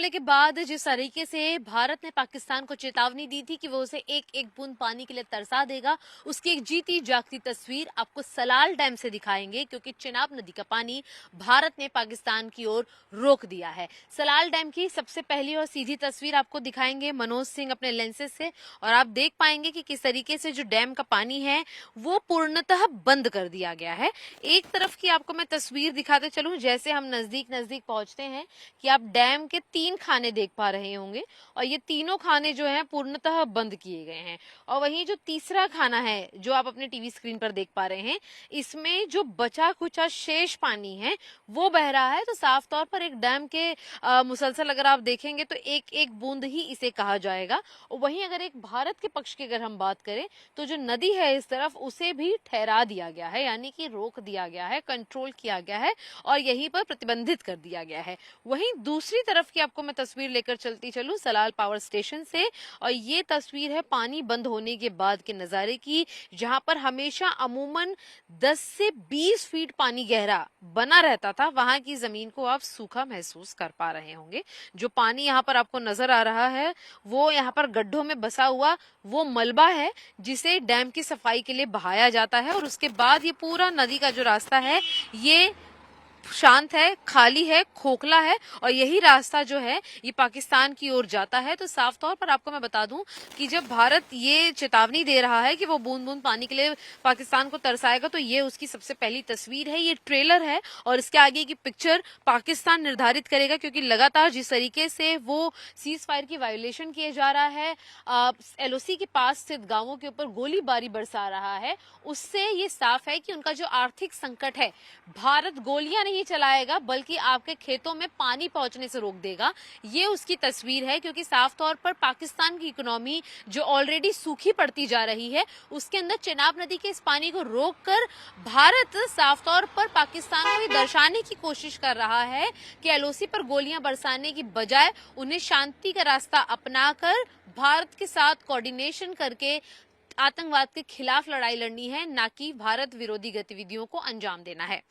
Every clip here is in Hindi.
हमले के बाद जिस तरीके से भारत ने पाकिस्तान को चेतावनी दी थी कि वो उसे एक एक बूंद पानी के लिए तरसा देगा, उसकी एक जीती जागती तस्वीर आपको सलाल डैम से दिखाएंगे, क्योंकि चिनाब नदी का पानी भारत ने पाकिस्तान की ओर रोक दिया है। सलाल डैम की सबसे पहली और सीधी तस्वीर आपको दिखाएंगे मनोज सिंह अपने लेंसेज से, और आप देख पाएंगे कि किस तरीके से जो डैम का पानी है वो पूर्णतः बंद कर दिया गया है। एक तरफ की आपको मैं तस्वीर दिखाते चलूं, जैसे हम नजदीक नजदीक पहुंचते हैं कि आप डैम के 3 खाने देख पा रहे होंगे, और ये तीनों खाने जो हैं पूर्णतः बंद किए गए हैं। और वहीं जो तीसरा खाना है जो आप अपने टीवी स्क्रीन पर देख पा रहे हैं, इसमें जो बचा कुचा शेष पानी है वो बह रहा है। तो साफ तौर पर एक डैम के मुसलसल अगर आप देखेंगे तो एक एक बूंद ही इसे कहा जाएगा। और वहीं अगर एक भारत के पक्ष की अगर हम बात करें तो जो नदी है इस तरफ उसे भी ठहरा दिया गया है, यानी कि रोक दिया गया है, कंट्रोल किया गया है और यहीं पर प्रतिबंधित कर दिया गया है। वहीं दूसरी तरफ की आपको मैं तस्वीर लेकर चलती चलूं सलाल पावर स्टेशन से, और ये तस्वीर है पानी बंद होने के बाद के नजारे की, जहां पर हमेशा अमूमन 10 से 20 फीट पानी गहरा बना रहता था। वहां की जमीन को आप सूखा महसूस कर पा रहे होंगे। जो पानी यहाँ पर आपको नजर आ रहा है वो यहाँ पर गड्ढों में बसा हुआ वो मलबा है जिसे डैम की सफाई के लिए बहाया जाता है, और उसके बाद ये पूरा नदी का जो रास्ता है ये शांत है, खाली है, खोखला है, और यही रास्ता जो है ये पाकिस्तान की ओर जाता है। तो साफ तौर पर आपको मैं बता दूं कि जब भारत ये चेतावनी दे रहा है कि वो बूंद बूंद पानी के लिए पाकिस्तान को तरसाएगा, तो ये उसकी सबसे पहली तस्वीर है, ये ट्रेलर है, और इसके आगे की पिक्चर पाकिस्तान निर्धारित करेगा, क्योंकि लगातार जिस तरीके से वो सीज फायर की वायोलेशन किए जा रहा है, LOC के पास स्थित गांवों के ऊपर गोलीबारी बरसा रहा है, उससे ये साफ है कि उनका जो आर्थिक संकट है, भारत गोलियां नहीं चलाएगा बल्कि आपके खेतों में पानी पहुंचने से रोक देगा। ये उसकी तस्वीर है, क्योंकि साफ तौर पर पाकिस्तान की इकोनॉमी जो ऑलरेडी सूखी पड़ती जा रही है, उसके अंदर चिनाब नदी के इस पानी को रोककर भारत साफ तौर पर पाकिस्तान को ये दर्शाने की कोशिश कर रहा है कि LOC पर गोलियां बरसाने की बजाय उन्हें शांति का रास्ता अपनाकर भारत के साथ कोऑर्डिनेशन करके आतंकवाद के खिलाफ लड़ाई लड़नी है, ना कि भारत विरोधी गतिविधियों को अंजाम देना है।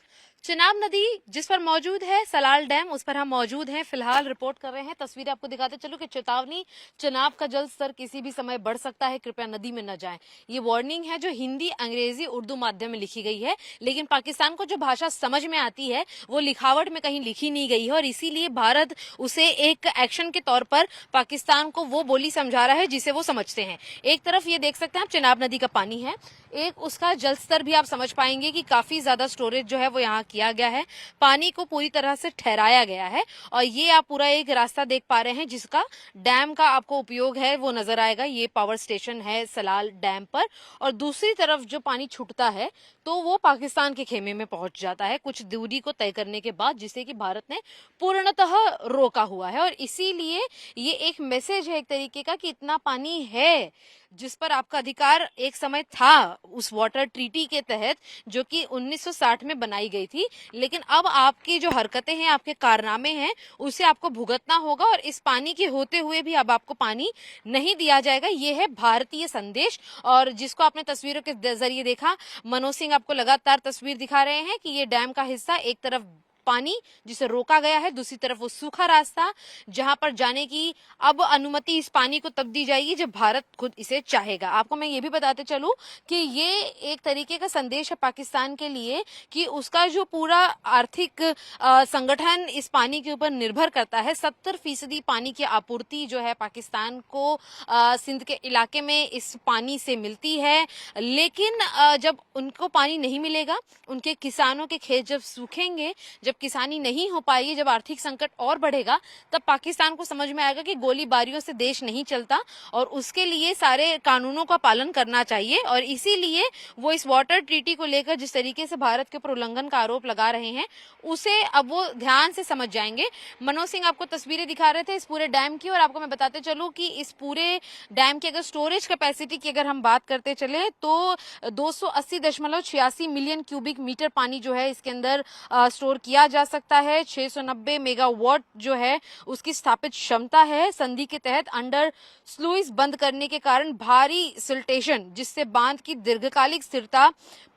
चिनाब नदी जिस पर मौजूद है सलाल डैम, उस पर हम मौजूद हैं, फिलहाल रिपोर्ट कर रहे हैं। तस्वीरें आपको दिखाते चलो कि चेतावनी, चिनाब का जल स्तर किसी भी समय बढ़ सकता है, कृपया नदी में न जाएं। ये वार्निंग है जो हिंदी, अंग्रेजी, उर्दू माध्यम में लिखी गई है, लेकिन पाकिस्तान को जो भाषा समझ में आती है वो लिखावट में कहीं लिखी नहीं गई है, और इसीलिए भारत उसे एक एक्शन के तौर पर पाकिस्तान को वो बोली समझा रहा है जिसे वो समझते हैं। एक तरफ ये देख सकते हैं आप चिनाब नदी का पानी है, एक उसका जल स्तर भी आप समझ पाएंगे कि काफी ज्यादा स्टोरेज जो है वो यहाँ किया गया है, पानी को पूरी तरह से ठहराया गया है। और ये आप पूरा एक रास्ता देख पा रहे हैं जिसका डैम का आपको उपयोग है वो नजर आएगा। ये पावर स्टेशन है सलाल डैम पर, और दूसरी तरफ जो पानी छूटता है तो वो पाकिस्तान के खेमे में पहुंच जाता है कुछ दूरी को तय करने के बाद, जिसे कि भारत ने पूर्णतः रोका हुआ है। और इसीलिए ये एक मैसेज है एक तरीके का कि इतना पानी है जिस पर आपका अधिकार एक समय था उस वाटर ट्रीटी के तहत, जो कि 1960 में बनाई गई थी, लेकिन अब आपकी जो हरकतें हैं, आपके कारनामे हैं, उसे आपको भुगतना होगा, और इस पानी के होते हुए भी अब आपको पानी नहीं दिया जाएगा। ये है भारतीय संदेश, और जिसको आपने तस्वीरों के जरिए देखा, मनोज सिंह आपको लगातार तस्वीर दिखा रहे हैं कि ये डैम का हिस्सा, एक तरफ पानी जिसे रोका गया है, दूसरी तरफ वो सूखा रास्ता जहां पर जाने की अब अनुमति इस पानी को तब दी जाएगी जब भारत खुद इसे चाहेगा। आपको मैं ये भी बताते चलूं कि ये एक तरीके का संदेश है पाकिस्तान के लिए कि उसका जो पूरा आर्थिक संगठन इस पानी के ऊपर निर्भर करता है। 70% पानी की आपूर्ति जो है पाकिस्तान को सिंध के इलाके में इस पानी से मिलती है, लेकिन जब उनको पानी नहीं मिलेगा, उनके किसानों के खेत जब सूखेंगे, जब किसानी नहीं हो पाएगी, जब आर्थिक संकट और बढ़ेगा, तब पाकिस्तान को समझ में आएगा कि गोलीबारियों से देश नहीं चलता, और उसके लिए सारे कानूनों का पालन करना चाहिए। और इसीलिए वो इस वाटर ट्रीटी को लेकर जिस तरीके से भारत के ऊपर उल्लंघन का आरोप लगा रहे हैं, उसे अब वो ध्यान से समझ जाएंगे। मनोज सिंह आपको तस्वीरें दिखा रहे थे इस पूरे डैम की, और आपको मैं बताते चलूं कि इस पूरे डैम की अगर स्टोरेज कैपेसिटी की अगर हम बात करते चले तो 280.86 मिलियन क्यूबिक मीटर पानी जो है इसके अंदर स्टोर किया जा सकता है। 690 मेगावाट जो है उसकी स्थापित क्षमता है। संधि के तहत अंडर स्लुइस बंद करने के कारण भारी सिल्टेशन, जिससे बांध की दीर्घकालिक स्थिरता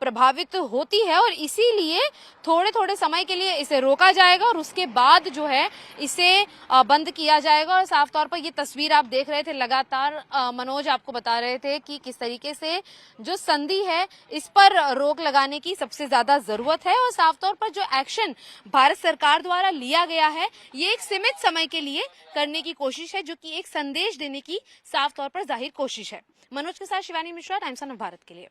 प्रभावित होती है और इसीलिए थोड़े थोड़े समय के लिए इसे रोका जाएगा और उसके बाद जो है इसे बंद किया जाएगा। और साफ तौर पर ये तस्वीर आप देख रहे थे, लगातार मनोज आपको बता रहे थे कि किस तरीके से जो संधि है इस पर रोक लगाने की सबसे ज्यादा जरूरत है। और साफ तौर पर जो एक्शन भारत सरकार द्वारा लिया गया है ये एक सीमित समय के लिए करने की कोशिश है, जो कि एक संदेश देने की साफ तौर पर जाहिर कोशिश है। मनोज के साथ शिवानी मिश्रा, टाइम्स ऑफ भारत के लिए।